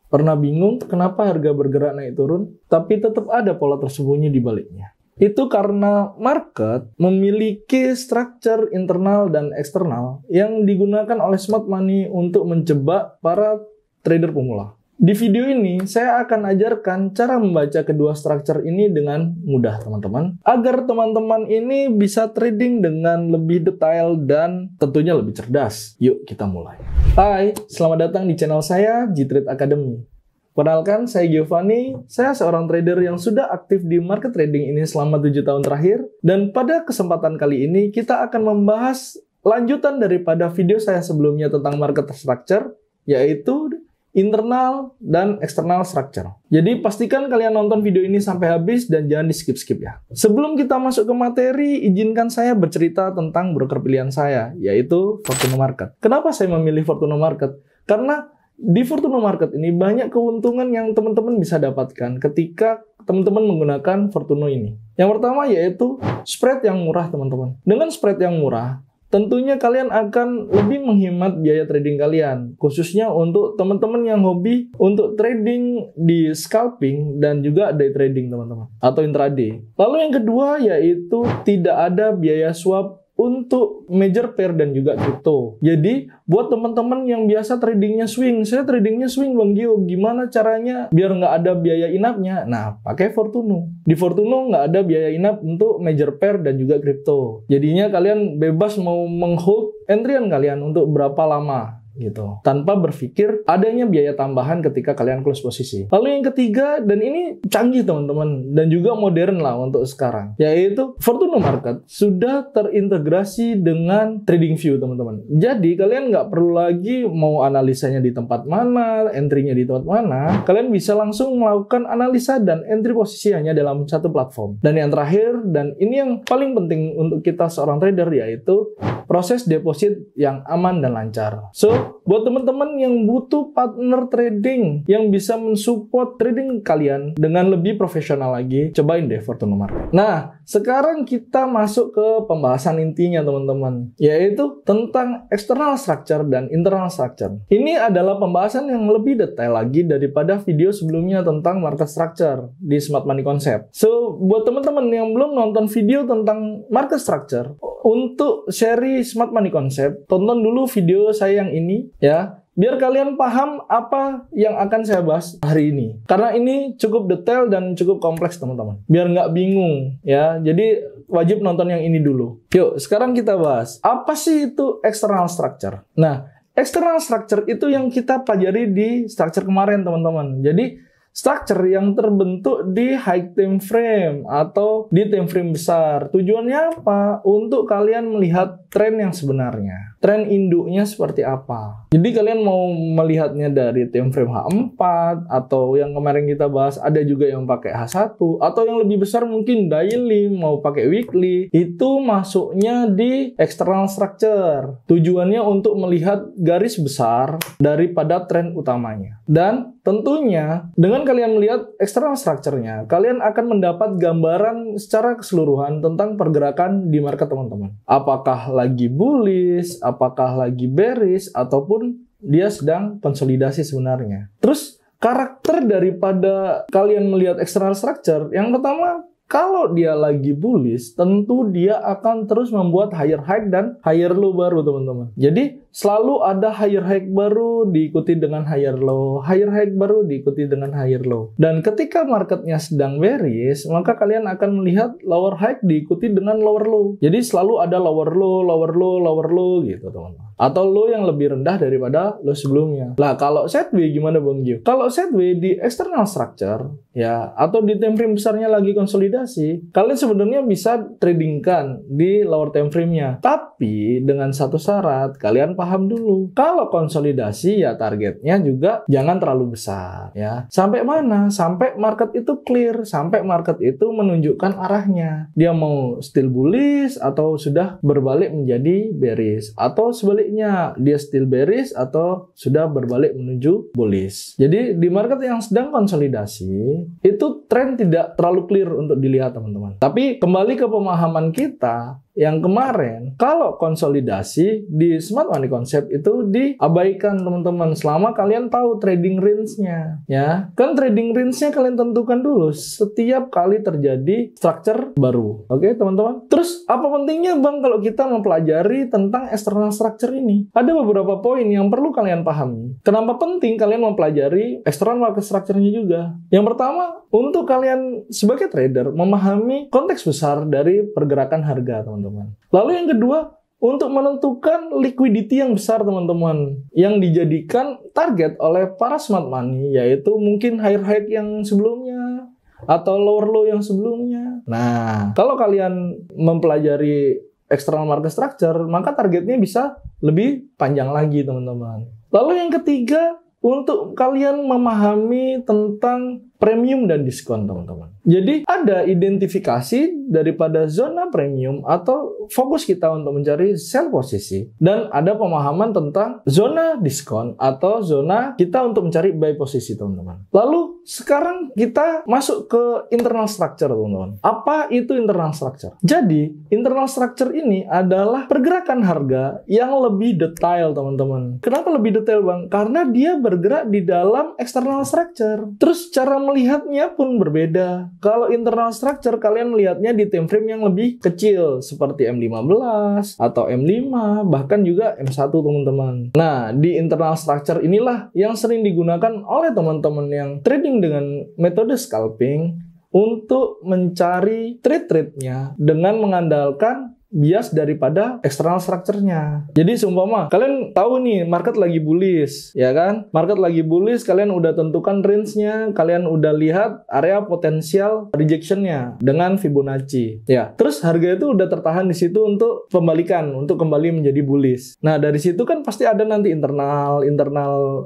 Pernah bingung kenapa harga bergerak naik turun, tapi tetap ada pola tersembunyi di baliknya? Itu karena market memiliki structure internal dan eksternal yang digunakan oleh smart money untuk menjebak para trader pemula. Di video ini, saya akan ajarkan cara membaca kedua structure ini dengan mudah, teman-teman. Agar teman-teman ini bisa trading dengan lebih detail dan tentunya lebih cerdas. Yuk, kita mulai. Hai, selamat datang di channel saya, G-Trade Academy. Perkenalkan, saya Giovanni. Saya seorang trader yang sudah aktif di market trading ini selama 7 tahun terakhir. Dan pada kesempatan kali ini, kita akan membahas lanjutan daripada video saya sebelumnya tentang market structure, yaitu internal dan external structure. Jadi pastikan kalian nonton video ini sampai habis dan jangan di skip-skip ya. Sebelum kita masuk ke materi, izinkan saya bercerita tentang broker pilihan saya, yaitu Fortuno Market. Kenapa saya memilih Fortuno Market? Karena di Fortuno Market ini banyak keuntungan yang teman-teman bisa dapatkan ketika teman-teman menggunakan Fortuno ini. Yang pertama yaitu spread yang murah, teman-teman. Dengan spread yang murah, tentunya kalian akan lebih menghemat biaya trading kalian, khususnya untuk teman-teman yang hobi untuk trading di scalping dan juga day trading, teman-teman, atau intraday. Lalu yang kedua yaitu tidak ada biaya swap untuk major pair dan juga crypto. Jadi, buat teman-teman yang biasa tradingnya swing, saya tradingnya swing Bang Gio, gimana caranya biar nggak ada biaya inapnya? Nah, pakai Fortuno. Di Fortuno nggak ada biaya inap untuk major pair dan juga crypto. Jadinya kalian bebas mau menghold entryan kalian untuk berapa lama gitu, tanpa berpikir adanya biaya tambahan ketika kalian close posisi. Lalu yang ketiga, dan ini canggih teman-teman, dan juga modern lah untuk sekarang, yaitu Fortuno Market sudah terintegrasi dengan TradingView, teman-teman. Jadi kalian nggak perlu lagi mau analisanya di tempat mana, entry-nya di tempat mana, kalian bisa langsung melakukan analisa dan entry posisi hanya dalam satu platform. Dan yang terakhir, dan ini yang paling penting untuk kita seorang trader, yaitu proses deposit yang aman dan lancar. So, buat teman-teman yang butuh partner trading yang bisa mensupport trading kalian dengan lebih profesional lagi, cobain deh Fortuno Market. Nah, sekarang kita masuk ke pembahasan intinya, teman-teman, yaitu tentang external structure dan internal structure. Ini adalah pembahasan yang lebih detail lagi daripada video sebelumnya tentang market structure di Smart Money Concept. So, buat teman-teman yang belum nonton video tentang market structure, untuk seri Smart Money Concept, tonton dulu video saya yang ini ya, biar kalian paham apa yang akan saya bahas hari ini. Karena ini cukup detail dan cukup kompleks, teman-teman. Biar nggak bingung ya, jadi wajib nonton yang ini dulu. Yuk, sekarang kita bahas, apa sih itu external structure? Nah, external structure itu yang kita pelajari di structure kemarin, teman-teman. Jadi structure yang terbentuk di high time frame atau di time frame besar. Tujuannya apa? Untuk kalian melihat tren yang sebenarnya. Tren induknya seperti apa. Jadi kalian mau melihatnya dari time frame H4 atau yang kemarin kita bahas ada juga yang pakai H1 atau yang lebih besar mungkin daily, mau pakai weekly. Itu masuknya di external structure. Tujuannya untuk melihat garis besar daripada tren utamanya. Dan tentunya dengan kalian melihat external structure-nya, kalian akan mendapat gambaran secara keseluruhan tentang pergerakan di market, teman-teman. Apakah lagi bullish, apakah lagi bearish, ataupun dia sedang konsolidasi sebenarnya. Terus, karakter daripada kalian melihat external structure, yang pertama, kalau dia lagi bullish, tentu dia akan terus membuat higher high dan higher low baru, teman-teman. Jadi, selalu ada higher high baru diikuti dengan higher low, higher high baru diikuti dengan higher low. Dan ketika marketnya sedang bearish, maka kalian akan melihat lower high diikuti dengan lower low. Jadi selalu ada lower low, lower low, lower low gitu, teman-teman. Atau low yang lebih rendah daripada low sebelumnya. Lah, kalau sideways gimana Bang Gio? Kalau sideways di external structure, ya, atau di time frame besarnya lagi konsolidasi, kalian sebenarnya bisa tradingkan di lower time frame-nya. Tapi dengan satu syarat, kalian paham dulu. Kalau konsolidasi ya targetnya juga jangan terlalu besar ya. Sampai mana? Sampai market itu clear, sampai market itu menunjukkan arahnya. Dia mau still bullish atau sudah berbalik menjadi bearish, atau sebaliknya dia still bearish atau sudah berbalik menuju bullish. Jadi di market yang sedang konsolidasi itu tren tidak terlalu clear untuk dilihat, teman-teman. Tapi kembali ke pemahaman kita, yang kemarin kalau konsolidasi di Smart Money Concept itu diabaikan teman-teman selama kalian tahu trading range-nya ya. Kan trading range-nya kalian tentukan dulu setiap kali terjadi structure baru. Oke, teman-teman. Terus apa pentingnya Bang kalau kita mempelajari tentang external structure ini? Ada beberapa poin yang perlu kalian pahami. Kenapa penting kalian mempelajari external market structure-nya juga? Yang pertama, untuk kalian sebagai trader memahami konteks besar dari pergerakan harga, teman-teman. Lalu yang kedua, untuk menentukan liquidity yang besar, teman-teman, yang dijadikan target oleh para smart money, yaitu mungkin higher high yang sebelumnya atau lower low yang sebelumnya. Nah, kalau kalian mempelajari external market structure, maka targetnya bisa lebih panjang lagi, teman-teman. Lalu yang ketiga, untuk kalian memahami tentang premium dan diskon, teman-teman. Jadi ada identifikasi daripada zona premium atau fokus kita untuk mencari sell posisi, dan ada pemahaman tentang zona diskon atau zona kita untuk mencari buy posisi, teman-teman. Lalu sekarang kita masuk ke internal structure, teman-teman. Apa itu internal structure? Jadi internal structure ini adalah pergerakan harga yang lebih detail, teman-teman. Kenapa lebih detail, Bang? Karena dia bergerak di dalam external structure. Terus cara melihatnya pun berbeda. Kalau internal structure kalian melihatnya di time frame yang lebih kecil seperti M15 atau M5, bahkan juga M1, teman-teman. Nah, di internal structure inilah yang sering digunakan oleh teman-teman yang trading dengan metode scalping untuk mencari trade-trade-nya dengan mengandalkan bias daripada external structure-nya. Jadi seumpama kalian tahu nih market lagi bullish, ya kan? Market lagi bullish, kalian udah tentukan range-nya, kalian udah lihat area potensial rejection-nya dengan Fibonacci. Ya, terus harga itu udah tertahan di situ untuk pembalikan, untuk kembali menjadi bullish. Nah, dari situ kan pasti ada nanti internal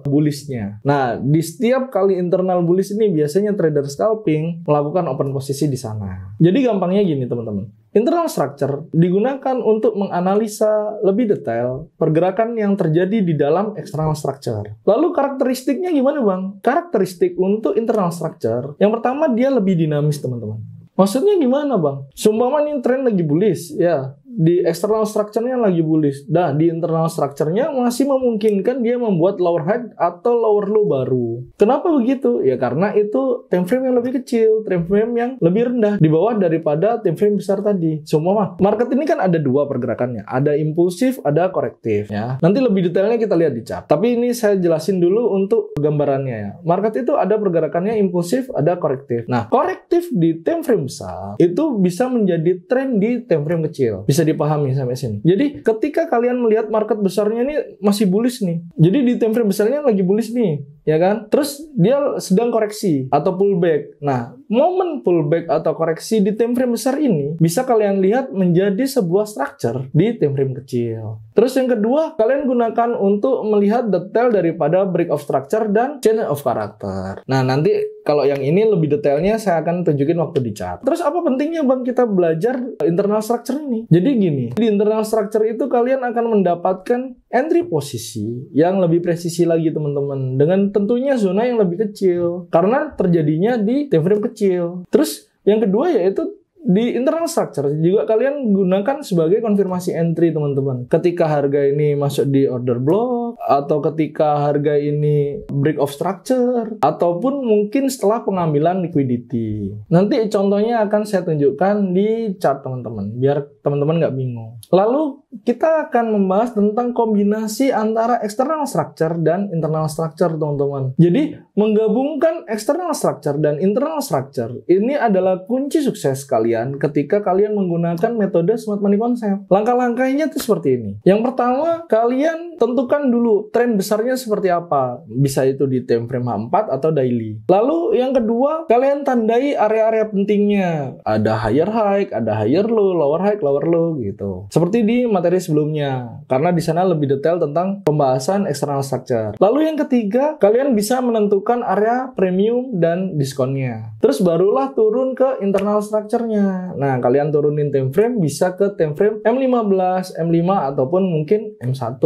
bullish-nya. Nah, di setiap kali internal bullish ini biasanya trader scalping melakukan open posisi di sana. Jadi gampangnya gini, teman-teman. Internal structure digunakan untuk menganalisa lebih detail pergerakan yang terjadi di dalam external structure. Lalu karakteristiknya gimana, Bang? Karakteristik untuk internal structure, yang pertama dia lebih dinamis, teman-teman. Maksudnya gimana, Bang? Seumpama nih tren lagi bullish, ya. Di external structure-nya lagi bullish. Nah, di internal structure-nya masih memungkinkan dia membuat lower high atau lower low baru. Kenapa begitu? Ya karena itu time frame yang lebih kecil, time frame yang lebih rendah di bawah daripada time frame besar tadi. Semua market ini kan ada dua pergerakannya, ada impulsif, ada korektif ya. Nanti lebih detailnya kita lihat di chart. Tapi ini saya jelasin dulu untuk gambarannya ya. Market itu ada pergerakannya impulsif, ada korektif. Nah, korektif di time frame besar itu bisa menjadi tren di time frame kecil. Bisa dipahami sampai sini. Jadi ketika kalian melihat market besarnya ini masih bullish nih. Jadi di time frame besarnya lagi bullish nih, ya kan? Terus dia sedang koreksi atau pullback. Nah, momen pullback atau koreksi di time frame besar ini bisa kalian lihat menjadi sebuah structure di time frame kecil. Terus yang kedua, kalian gunakan untuk melihat detail daripada break of structure dan change of character. Nah, nanti kalau yang ini lebih detailnya saya akan tunjukin waktu di chart. Terus apa pentingnya, Bang, kita belajar internal structure ini? Jadi gini, di internal structure itu kalian akan mendapatkan entry posisi yang lebih presisi lagi, teman-teman, dengan tentunya zona yang lebih kecil karena terjadinya di time frame kecil. Terus yang kedua yaitu di internal structure juga kalian gunakan sebagai konfirmasi entry, teman-teman. Ketika harga ini masuk di order block, atau ketika harga ini break of structure, ataupun mungkin setelah pengambilan liquidity. Nanti contohnya akan saya tunjukkan di chart, teman-teman, biar teman-teman nggak bingung. Lalu kita akan membahas tentang kombinasi antara external structure dan internal structure, teman-teman. Jadi menggabungkan external structure dan internal structure ini adalah kunci sukses kalian ketika kalian menggunakan metode Smart Money Concept. Langkah-langkahnya itu seperti ini. Yang pertama, kalian tentukan dulu tren besarnya seperti apa. Bisa itu di time frame H4 atau daily. Lalu yang kedua, kalian tandai area-area pentingnya. Ada higher high, ada higher low, lower high, lower low gitu. Seperti di materi sebelumnya. Karena di sana lebih detail tentang pembahasan external structure. Lalu yang ketiga, kalian bisa menentukan area premium dan diskonnya. Terus barulah turun ke internal structure-nya. Nah, kalian turunin time frame bisa ke time frame M15, M5 ataupun mungkin M1.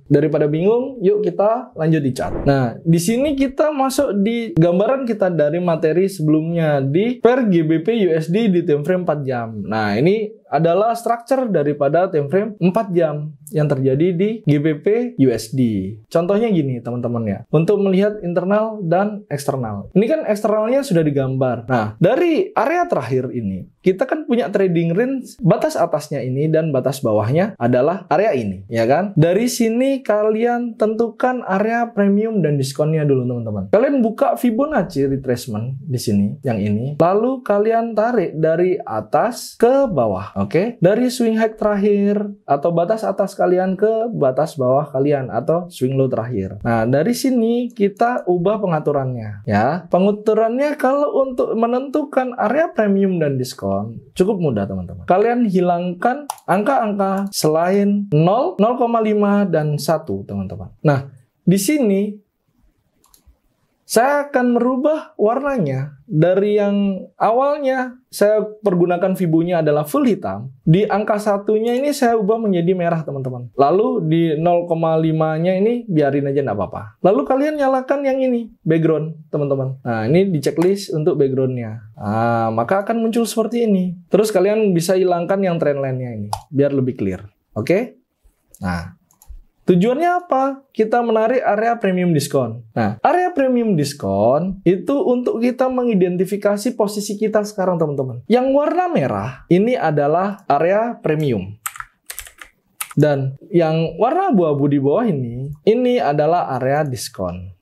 Daripada bingung, yuk kita lanjut di chart. Nah, di sini kita masuk di gambaran kita dari materi sebelumnya di pair GBP USD di time frame 4 jam. Nah, ini adalah structure daripada time frame 4 jam yang terjadi di GBP USD. Contohnya gini teman-teman ya, untuk melihat internal dan eksternal. Ini kan eksternalnya sudah digambar. Nah, dari area terakhir ini, kita kan punya trading range, batas atasnya ini dan batas bawahnya adalah area ini, ya kan? Dari sini kalian tentukan area premium dan diskonnya dulu teman-teman. Kalian buka Fibonacci retracement di sini, yang ini. Lalu kalian tarik dari atas ke bawah, oke? Dari swing high terakhir atau batas atas kalian ke batas bawah kalian atau swing low terakhir. Nah, dari sini kita ubah pengaturannya, ya. Pengaturannya kalau untuk menentukan area premium dan diskon cukup mudah teman-teman. Kalian hilangkan angka-angka selain 0, 0,5 dan 1 teman-teman. Nah, di sini saya akan merubah warnanya dari yang awalnya saya pergunakan Fibo-nya adalah full hitam. Di angka satunya ini saya ubah menjadi merah teman-teman. Lalu di 0,5-nya ini biarin aja nggak apa-apa. Lalu kalian nyalakan yang ini, background teman-teman. Nah, ini di checklist untuk background-nya. Nah, maka akan muncul seperti ini. Terus kalian bisa hilangkan yang trendline-nya ini, biar lebih clear. Oke? Nah, tujuannya apa? Kita menarik area premium diskon. Nah, area premium diskon itu untuk kita mengidentifikasi posisi kita sekarang, teman-teman. Yang warna merah ini adalah area premium. Dan yang warna abu-abu di bawah ini adalah area diskon.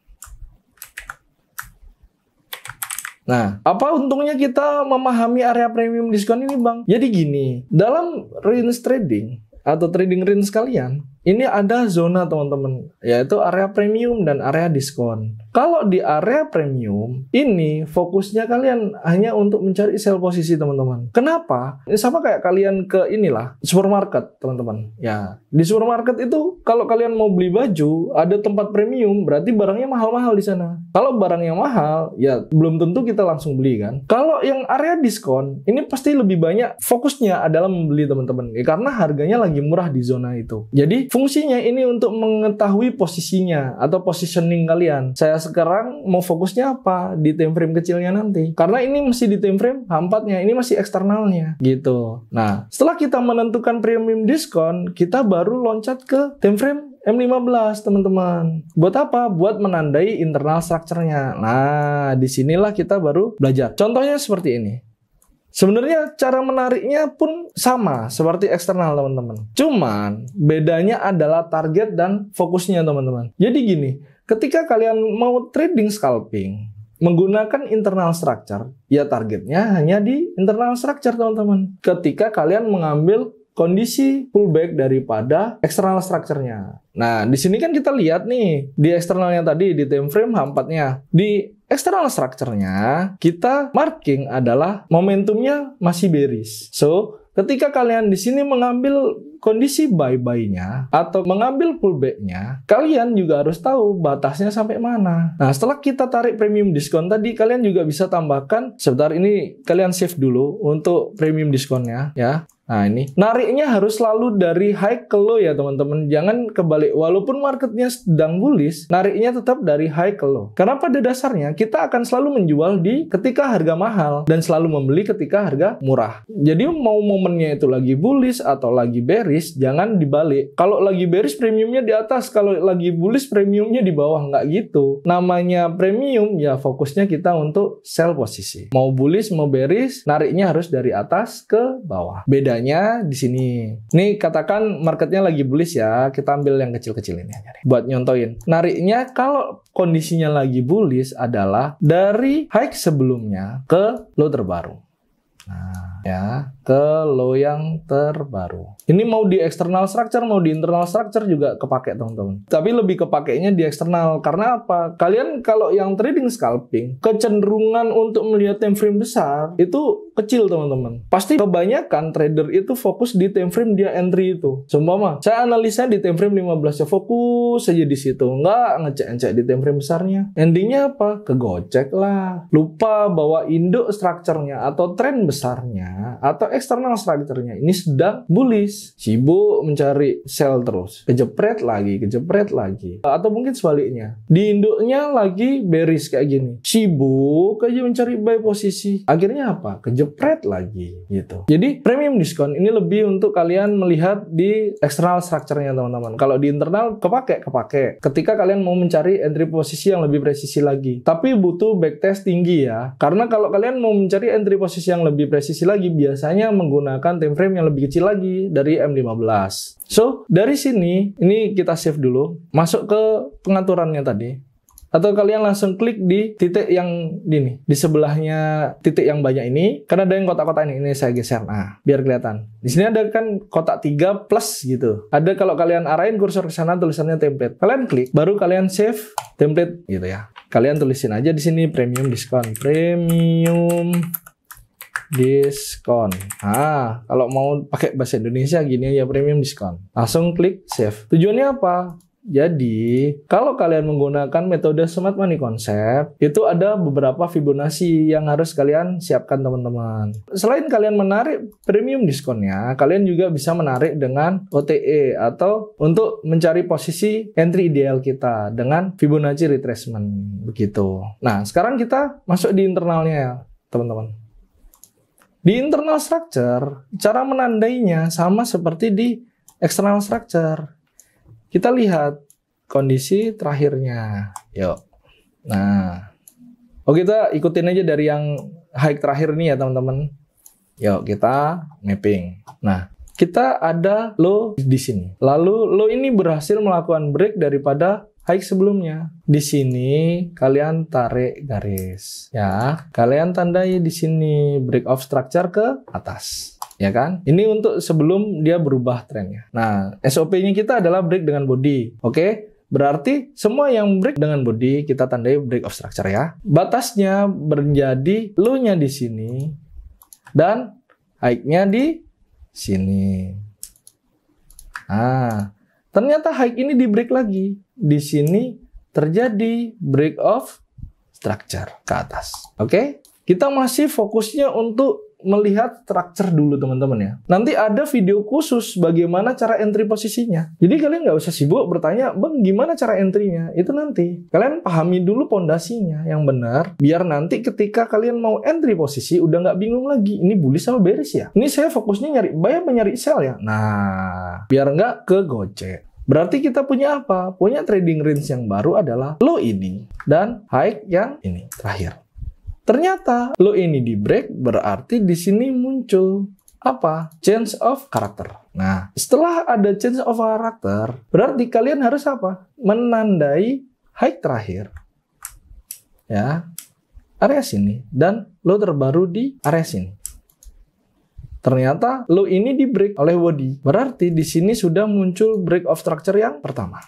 Nah, apa untungnya kita memahami area premium diskon ini, Bang? Jadi gini, dalam range trading atau trading range kalian, ini ada zona teman-teman, yaitu area premium dan area diskon. Kalau di area premium, ini fokusnya kalian hanya untuk mencari sell posisi teman-teman. Kenapa? Ini sama kayak kalian ke inilah, supermarket teman-teman. Ya, di supermarket itu kalau kalian mau beli baju, ada tempat premium, berarti barangnya mahal-mahal di sana. Kalau barang yang mahal, ya belum tentu kita langsung beli kan. Kalau yang area diskon, ini pasti lebih banyak fokusnya adalah membeli teman-teman. Ya, karena harganya lagi murah di zona itu. Jadi fungsinya ini untuk mengetahui posisinya atau positioning kalian. Saya sekarang mau fokusnya apa di time frame kecilnya nanti. Karena ini masih di time frame H4-nya, ini masih eksternalnya gitu. Nah, setelah kita menentukan premium diskon, kita baru loncat ke time frame M15 teman-teman. Buat apa? Buat menandai internal structure-nya. Nah, disinilah kita baru belajar. Contohnya seperti ini. Sebenarnya cara menariknya pun sama seperti eksternal teman-teman. Cuman bedanya adalah target dan fokusnya teman-teman. Jadi gini, ketika kalian mau trading scalping menggunakan internal structure, ya targetnya hanya di internal structure teman-teman. Ketika kalian mengambil kondisi pullback daripada external structure-nya. Nah, di sini kan kita lihat nih, di eksternalnya tadi, di time frame H4-nya. Di external structure-nya, kita marking adalah momentumnya masih bearish. So, ketika kalian di sini mengambil kondisi buy-nya atau mengambil pullback-nya, kalian juga harus tahu batasnya sampai mana. Nah, setelah kita tarik premium diskon tadi, kalian juga bisa tambahkan, sebentar ini kalian save dulu untuk premium diskonnya ya. Nah, ini nariknya harus selalu dari high ke low ya teman-teman. Jangan kebalik. Walaupun marketnya sedang bullish, nariknya tetap dari high ke low. Karena pada dasarnya kita akan selalu menjual di ketika harga mahal dan selalu membeli ketika harga murah. Jadi mau momennya itu lagi bullish atau lagi bearish, jangan dibalik. Kalau lagi bearish premiumnya di atas, kalau lagi bullish premiumnya di bawah. Nggak gitu. Namanya premium ya fokusnya kita untuk sell posisi. Mau bullish mau bearish, nariknya harus dari atas ke bawah. Beda di sini. Nih katakan marketnya lagi bullish ya, kita ambil yang kecil-kecil ini aja deh, buat nyontoin. Nariknya kalau kondisinya lagi bullish adalah dari high sebelumnya ke low terbaru. Nah, ya, ke low yang terbaru. Ini mau di external structure, mau di internal structure juga kepake teman-teman. Tapi lebih kepakainya di eksternal. Karena apa? Kalian kalau yang trading scalping, kecenderungan untuk melihat time frame besar itu kecil teman-teman. Pasti kebanyakan trader itu fokus di time frame dia entry itu. Seumpama, saya analisa di time frame 15 ya, fokus saja di situ. Nggak ngecek-ngecek di time frame besarnya. Endingnya apa? Kegocek lah. Lupa bahwa induk structure-nya atau trend besarnya structure-nya atau external structure-nya ini sedang bullish, sibuk mencari sell terus, kejepret lagi, atau mungkin sebaliknya, di induknya lagi bearish kayak gini, sibuk aja mencari buy posisi, akhirnya apa? Kejepret lagi gitu. Jadi premium diskon ini lebih untuk kalian melihat di external structure-nya teman-teman. Kalau di internal kepake. Ketika kalian mau mencari entry posisi yang lebih presisi lagi, tapi butuh backtest tinggi ya. Karena kalau kalian mau mencari entry posisi yang lebih presisi lagi, biasanya menggunakan time frame yang lebih kecil lagi dari M15. So, dari sini, ini kita save dulu, masuk ke pengaturannya tadi. Atau kalian langsung klik di titik yang di sebelahnya titik yang banyak ini, karena ada yang kotak-kotak ini saya geser, nah biar kelihatan. Di sini ada kan kotak 3 plus gitu. Ada kalau kalian arahin kursor ke sana tulisannya template. Kalian klik, baru kalian save template gitu ya. Kalian tulisin aja di sini premium diskon, premium diskon. Nah, kalau mau pakai bahasa Indonesia gini ya, premium diskon. Langsung klik save. Tujuannya apa? Jadi, kalau kalian menggunakan metode Smart Money Concept, itu ada beberapa Fibonacci yang harus kalian siapkan teman-teman. Selain kalian menarik premium diskonnya, kalian juga bisa menarik dengan OTE atau untuk mencari posisi entry ideal kita dengan Fibonacci retracement begitu. Nah, sekarang kita masuk di internalnya ya, teman-teman. Di internal structure, cara menandainya sama seperti di external structure. Kita lihat kondisi terakhirnya. Yuk. Nah. Kita ikutin aja dari yang high terakhir nih ya, teman-teman. Yuk, kita mapping. Nah, kita ada low di sini. Lalu low ini berhasil melakukan break daripada high sebelumnya. Di sini kalian tarik garis, ya. Kalian tandai di sini break of structure ke atas. Ya kan? Ini untuk sebelum dia berubah trennya. Nah, SOP-nya kita adalah break dengan body. Oke? Berarti semua yang break dengan body kita tandai break of structure ya. Batasnya menjadi low-nya di sini dan high-nya di sini. Nah, ternyata high ini di break lagi. Di sini terjadi break of structure ke atas. Oke? Kita masih fokusnya untuk melihat structure dulu teman-teman ya. Nanti ada video khusus bagaimana cara entry posisinya. Jadi kalian nggak usah sibuk bertanya, bang gimana cara entry-nya? Itu nanti. Kalian pahami dulu pondasinya yang benar. Biar nanti ketika kalian mau entry posisi udah nggak bingung lagi. Ini bullish sama bearish ya? Ini saya fokusnya nyari buy apa nyari sell ya? Nah, biar nggak kegocek. Berarti kita punya apa? Punya trading range yang baru adalah low ini dan high yang ini terakhir. Ternyata low ini di break, berarti di sini muncul apa? Change of character. Nah, setelah ada change of character, berarti kalian harus apa? Menandai high terakhir. Ya. Area sini dan low terbaru di area sini. Ternyata low ini di break oleh body. Berarti di sini sudah muncul break of structure yang pertama.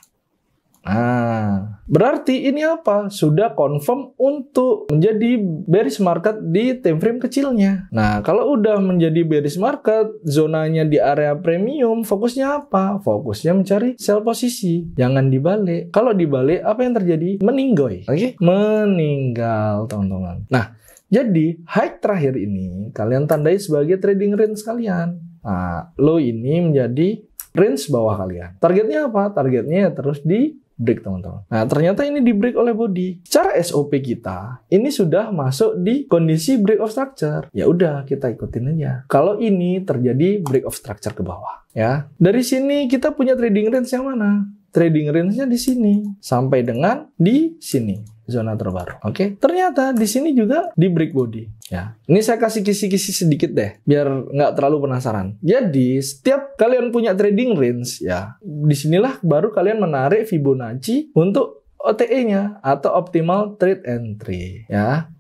Nah, berarti ini apa? Sudah confirm untuk menjadi bearish market di time frame kecilnya. Nah, kalau udah menjadi bearish market, zonanya di area premium, fokusnya apa? Fokusnya mencari sell posisi. Jangan dibalik. Kalau dibalik, apa yang terjadi? Meninggoy. Oke? Meninggal, teman-teman. Nah, jadi high terakhir ini kalian tandai sebagai trading range kalian. Nah, low ini menjadi range bawah kalian. Targetnya apa? Targetnya terus di break teman-teman. Nah, ternyata ini di break oleh body. Secara SOP kita, ini sudah masuk di kondisi break of structure. Ya udah, kita ikutin aja. Kalau ini terjadi break of structure ke bawah, ya. Dari sini kita punya trading range yang mana? Trading range-nya di sini sampai dengan di sini, zona terbaru. Oke. Ternyata di sini juga di break body. Ya. Ini saya kasih kisi-kisi sedikit deh, biar nggak terlalu penasaran. Jadi setiap kalian punya trading range, ya, disinilah baru kalian menarik Fibonacci untuk OTE-nya atau optimal trade entry. Ya.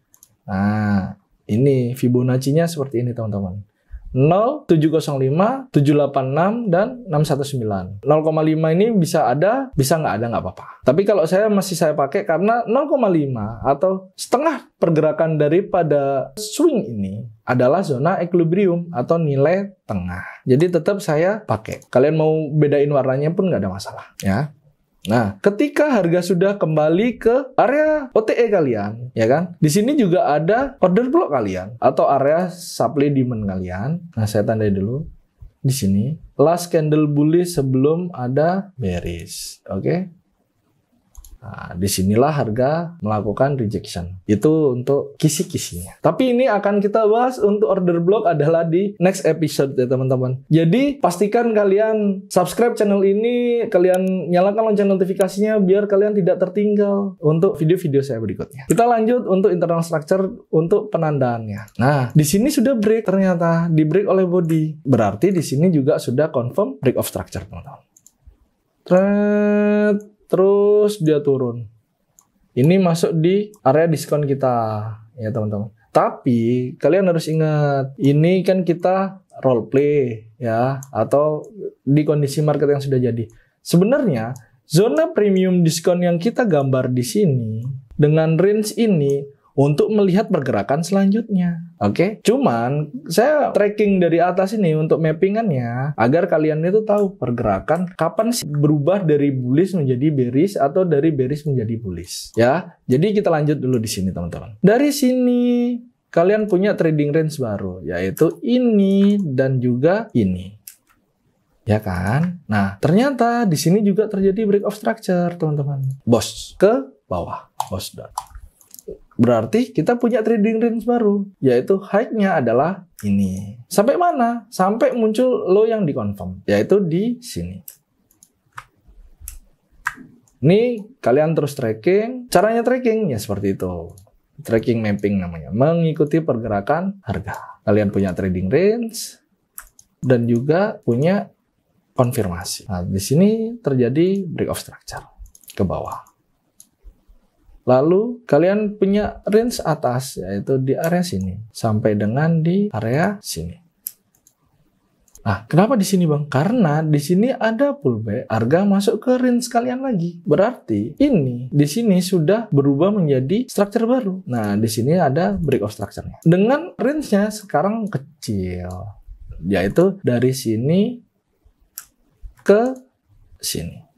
Nah, ini Fibonacci-nya seperti ini teman-teman. 0, 705, 786, dan 619. 0,5 ini bisa ada, bisa nggak ada, nggak apa-apa. Tapi kalau saya pakai karena 0,5 atau setengah pergerakan daripada swing ini adalah zona equilibrium atau nilai tengah. Jadi tetap saya pakai. Kalian mau bedain warnanya pun nggak ada masalah. Ya. Nah, ketika harga sudah kembali ke area OTE kalian, ya kan? Di sini juga ada order block kalian atau area supply demand kalian. Nah, saya tandai dulu di sini. Last candle bullish sebelum ada bearish. Oke. Nah, disinilah harga melakukan rejection. Itu untuk kisi-kisinya. Tapi ini akan kita bahas untuk order block adalah di next episode ya teman-teman. Jadi pastikan kalian subscribe channel ini, kalian nyalakan lonceng notifikasinya biar kalian tidak tertinggal untuk video-video saya berikutnya. Kita lanjut untuk internal structure untuk penandaannya. Nah, di sini sudah break ternyata, di break oleh body. Berarti di sini juga sudah confirm break of structure teman-teman. Terus dia turun. Ini masuk di area diskon kita ya teman-teman. Tapi kalian harus ingat, ini kan kita role play ya atau di kondisi market yang sudah jadi. Sebenarnya zona premium diskon yang kita gambar di sini dengan range ini untuk melihat pergerakan selanjutnya. Oke, cuman saya tracking dari atas ini untuk mappingannya agar kalian itu tahu pergerakan kapan sih berubah dari bullish menjadi bearish atau dari bearish menjadi bullish. Ya, jadi kita lanjut dulu di sini teman-teman. Dari sini kalian punya trading range baru, yaitu ini dan juga ini. Ya kan? Nah, ternyata di sini juga terjadi break of structure, teman-teman. Bos ke bawah, bos down. Berarti kita punya trading range baru, yaitu high-nya adalah ini. Sampai mana? Sampai muncul low yang dikonfirm, yaitu di sini. Ini kalian terus tracking. Caranya tracking ya seperti itu. Tracking mapping namanya, mengikuti pergerakan harga. Kalian punya trading range dan juga punya konfirmasi. Nah, di sini terjadi break of structure ke bawah. Lalu kalian punya range atas yaitu di area sini sampai dengan di area sini. Nah, kenapa di sini Bang? Karena di sini ada pullback, harga masuk ke range kalian lagi. Berarti ini di sini sudah berubah menjadi structure baru. Nah, di sini ada break of structure-nya. Dengan range-nya sekarang kecil, yaitu dari sini ke sini.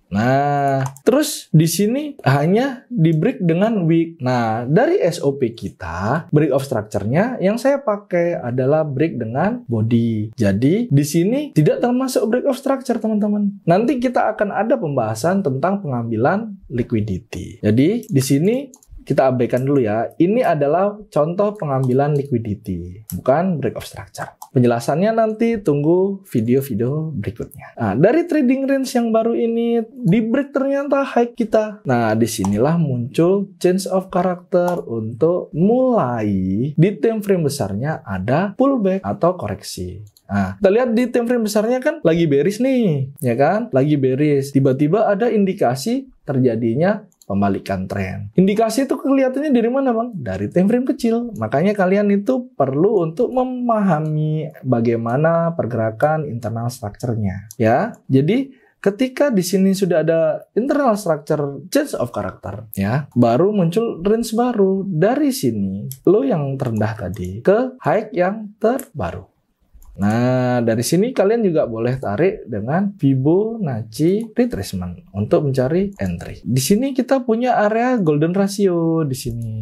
Nah, terus di sini hanya di break dengan wick. Nah, dari SOP kita, break of structure-nya yang saya pakai adalah break dengan body. Jadi, di sini tidak termasuk break of structure, teman-teman. Nanti kita akan ada pembahasan tentang pengambilan liquidity. Jadi, di sini kita abaikan dulu ya. Ini adalah contoh pengambilan liquidity, bukan break of structure. Penjelasannya nanti tunggu video-video berikutnya. Nah, dari trading range yang baru ini, di break ternyata high kita. Nah, disinilah muncul change of character untuk mulai di time frame besarnya ada pullback atau koreksi. Nah, kita lihat di time frame besarnya kan lagi bearish nih, ya kan? Lagi bearish. Tiba-tiba ada indikasi terjadinya pembalikan tren. Indikasi itu kelihatannya dari mana Bang? Dari time frame kecil. Makanya kalian itu perlu untuk memahami bagaimana pergerakan internal structure-nya. Ya, jadi ketika di sini sudah ada internal structure change of character, ya, baru muncul range baru dari sini, low yang terendah tadi ke high yang terbaru. Nah, dari sini kalian juga boleh tarik dengan Fibonacci retracement untuk mencari entry. Di sini kita punya area golden ratio di sini.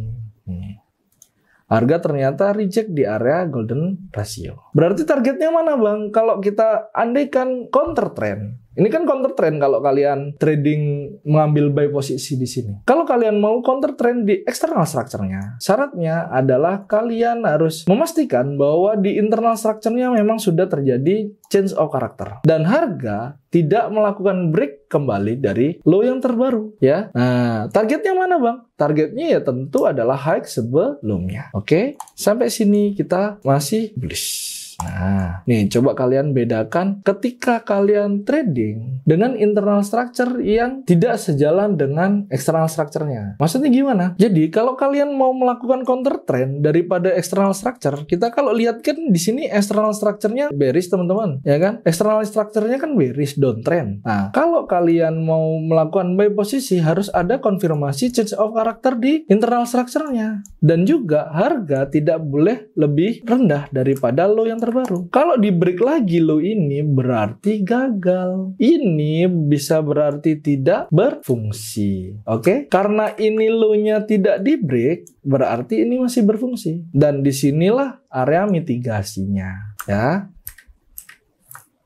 Harga ternyata reject di area golden ratio. Berarti targetnya mana Bang? Kalau kita andaikan counter trend. Ini kan counter trend kalau kalian trading mengambil buy posisi di sini. Kalau kalian mau counter trend di external structure-nya, syaratnya adalah kalian harus memastikan bahwa di internal structure-nya memang sudah terjadi change of character dan harga tidak melakukan break kembali dari low yang terbaru, ya. Nah, targetnya mana Bang? Targetnya ya tentu adalah high sebelumnya. Oke, sampai sini kita masih bullish. Nah, nih coba kalian bedakan ketika kalian trading dengan internal structure yang tidak sejalan dengan external structure-nya. Maksudnya gimana? Jadi kalau kalian mau melakukan counter trend daripada external structure, kita kalau lihat kan di sini external structure-nya bearish teman-teman, ya kan? External structure-nya kan bearish downtrend. Nah, kalau kalian mau melakukan buy posisi harus ada konfirmasi change of character di internal structure-nya. Dan juga harga tidak boleh lebih rendah daripada low yang terbaru. Kalau di break lagi low ini berarti gagal. Ini bisa berarti tidak berfungsi. Oke? Karena ini low-nya tidak di break, berarti ini masih berfungsi. Dan disinilah area mitigasinya. Ya.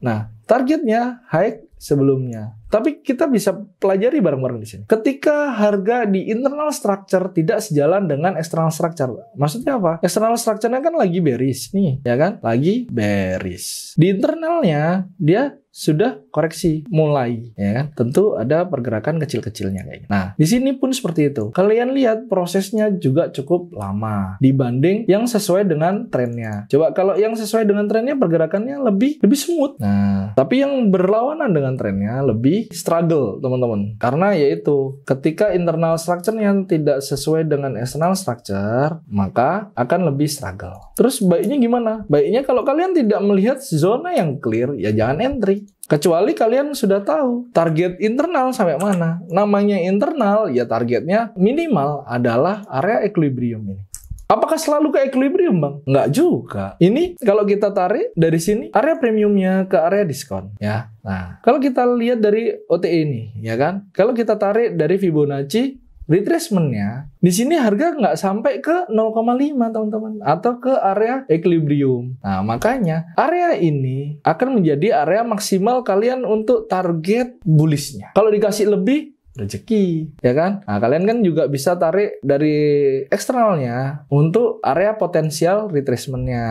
Nah, targetnya high sebelumnya. Tapi kita bisa pelajari bareng-bareng di sini. Ketika harga di internal structure tidak sejalan dengan external structure. Maksudnya apa? External structure-nya kan lagi bearish nih, ya kan? Lagi bearish. Di internalnya dia sudah koreksi mulai, ya kan? Tentu ada pergerakan kecil-kecilnya kayak gitu. Nah, di sini pun seperti itu. Kalian lihat prosesnya juga cukup lama dibanding yang sesuai dengan trennya. Coba kalau yang sesuai dengan trennya pergerakannya lebih smooth. Nah, tapi yang berlawanan dengan trennya lebih struggle, teman-teman. Karena yaitu ketika internal structure-nya tidak sesuai dengan external structure, maka akan lebih struggle. Terus baiknya gimana? Baiknya kalau kalian tidak melihat zona yang clear, ya jangan entry. Kecuali kalian sudah tahu target internal sampai mana. Namanya internal, ya targetnya minimal adalah area equilibrium ini. Apakah selalu ke equilibrium, Bang? Nggak juga. Ini kalau kita tarik dari sini, area premiumnya ke area diskon, ya. Nah, kalau kita lihat dari OTE ini, ya kan? Kalau kita tarik dari Fibonacci retracement-nya, di sini harga nggak sampai ke 0,5, teman-teman, atau ke area equilibrium. Nah, makanya area ini akan menjadi area maksimal kalian untuk target bullish-nya. Kalau dikasih lebih, rezeki, ya kan? Nah, kalian kan juga bisa tarik dari eksternalnya untuk area potensial retracement-nya,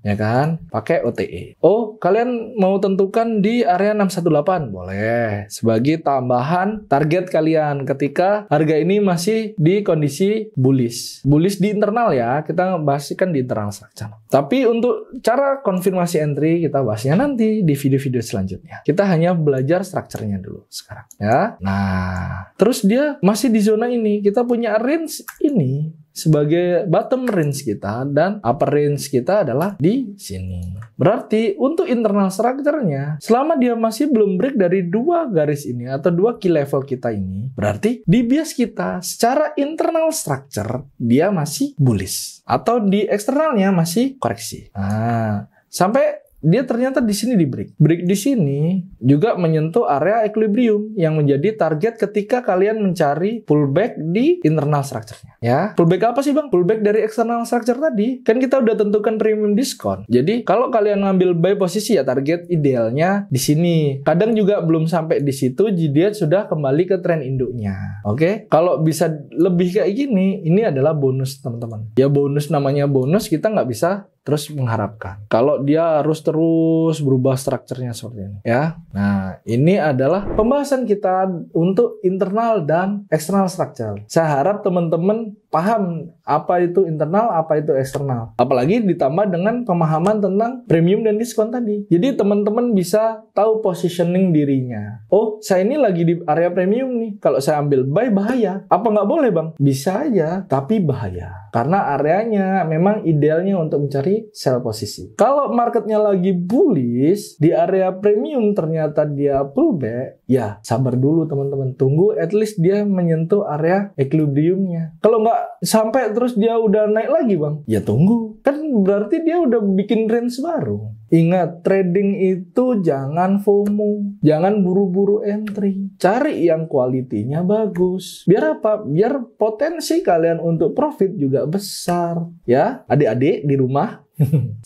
ya kan? Pakai OTE. Oh, kalian mau tentukan di area 618? Boleh. Sebagai tambahan target kalian ketika harga ini masih di kondisi bullish. Bullish di internal ya, kita bahaskan di internal structure. Tapi untuk cara konfirmasi entry kita bahasnya nanti di video-video selanjutnya. Kita hanya belajar strukturnya dulu sekarang, ya. Nah, terus dia masih di zona ini. Kita punya range ini sebagai bottom range kita dan upper range kita adalah di sini. Berarti untuk internal structure-nya, selama dia masih belum break dari dua garis ini atau dua key level kita ini, berarti di bias kita secara internal structure dia masih bullish atau di eksternalnya masih koreksi. Nah, sampai dia ternyata di sini di break. Break di sini juga menyentuh area equilibrium yang menjadi target ketika kalian mencari pullback di internal structure-nya. Ya, pullback apa sih, Bang? Pullback dari external structure tadi. Kan kita udah tentukan premium diskon. Jadi, kalau kalian ngambil buy posisi ya target idealnya di sini. Kadang juga belum sampai di situ, dia sudah kembali ke tren induknya. Oke? Kalau bisa lebih kayak gini, ini adalah bonus, teman-teman. Ya bonus, namanya bonus, kita nggak bisa terus mengharapkan kalau dia harus terus berubah strukturnya seperti ini, ya. Nah, ini adalah pembahasan kita untuk internal dan external structure. Saya harap teman-teman paham apa itu internal, apa itu eksternal. Apalagi ditambah dengan pemahaman tentang premium dan diskon tadi. Jadi teman-teman bisa tahu positioning dirinya. Oh, saya ini lagi di area premium nih. Kalau saya ambil buy bahaya. Apa nggak boleh, Bang? Bisa aja, tapi bahaya. Karena areanya memang idealnya untuk mencari sell posisi. Kalau marketnya lagi bullish, di area premium ternyata dia pullback, ya sabar dulu teman-teman. Tunggu at least dia menyentuh area equilibriumnya. Kalau nggak sampai terus dia udah naik lagi, Bang, ya tunggu. Kan berarti dia udah bikin range baru. Ingat, trading itu jangan FOMO. Jangan buru-buru entry. Cari yang kualitinya bagus. Biar apa? Biar potensi kalian untuk profit juga besar. Ya, adik-adik di rumah.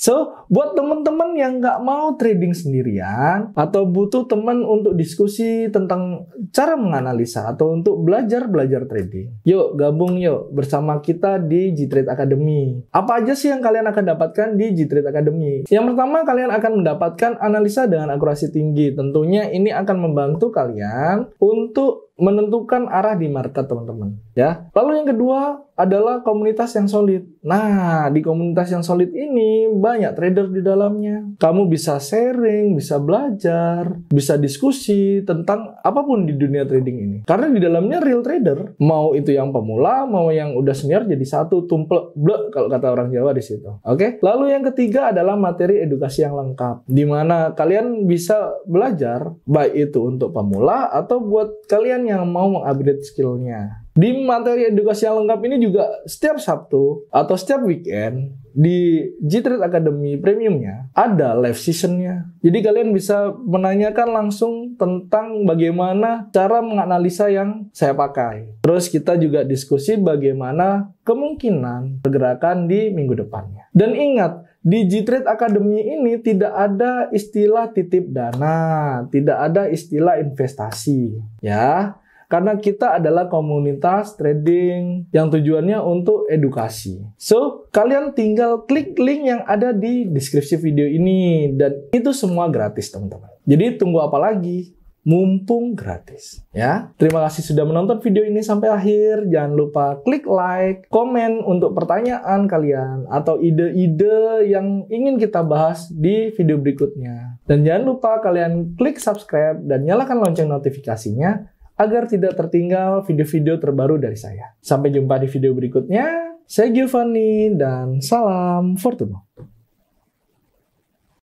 So, buat teman-teman yang nggak mau trading sendirian atau butuh teman untuk diskusi tentang cara menganalisa atau untuk belajar trading, yuk gabung yuk bersama kita di G-Trade Academy. Apa aja sih yang kalian akan dapatkan di G-Trade Academy? Yang pertama, kalian akan mendapatkan analisa dengan akurasi tinggi. Tentunya ini akan membantu kalian untuk menentukan arah di market, teman-teman, ya. Lalu yang kedua adalah komunitas yang solid. Nah, di komunitas yang solid ini banyak trader di dalamnya. Kamu bisa sharing, bisa belajar, bisa diskusi tentang apapun di dunia trading ini. Karena di dalamnya real trader, mau itu yang pemula, mau yang udah senior, jadi satu tumplek blek kalau kata orang Jawa di situ. Oke? Lalu yang ketiga adalah materi edukasi yang lengkap, di mana kalian bisa belajar baik itu untuk pemula atau buat kalian yang mau mengupgrade skillnya. Di materi edukasi yang lengkap ini juga setiap Sabtu atau setiap weekend di G-Trade Academy Premiumnya ada live sessionnya. Jadi kalian bisa menanyakan langsung tentang bagaimana cara menganalisa yang saya pakai. Terus kita juga diskusi bagaimana kemungkinan pergerakan di minggu depannya. Dan ingat, di G-Trade Academy ini tidak ada istilah titip dana, tidak ada istilah investasi, ya. Karena kita adalah komunitas trading yang tujuannya untuk edukasi. So, kalian tinggal klik link yang ada di deskripsi video ini. Dan itu semua gratis, teman-teman. Jadi, tunggu apa lagi? Mumpung gratis. Ya, terima kasih sudah menonton video ini sampai akhir. Jangan lupa klik like, komen untuk pertanyaan kalian, atau ide-ide yang ingin kita bahas di video berikutnya. Dan jangan lupa kalian klik subscribe dan nyalakan lonceng notifikasinya, agar tidak tertinggal video-video terbaru dari saya. Sampai jumpa di video berikutnya. Saya Giovanni dan salam Fortuno.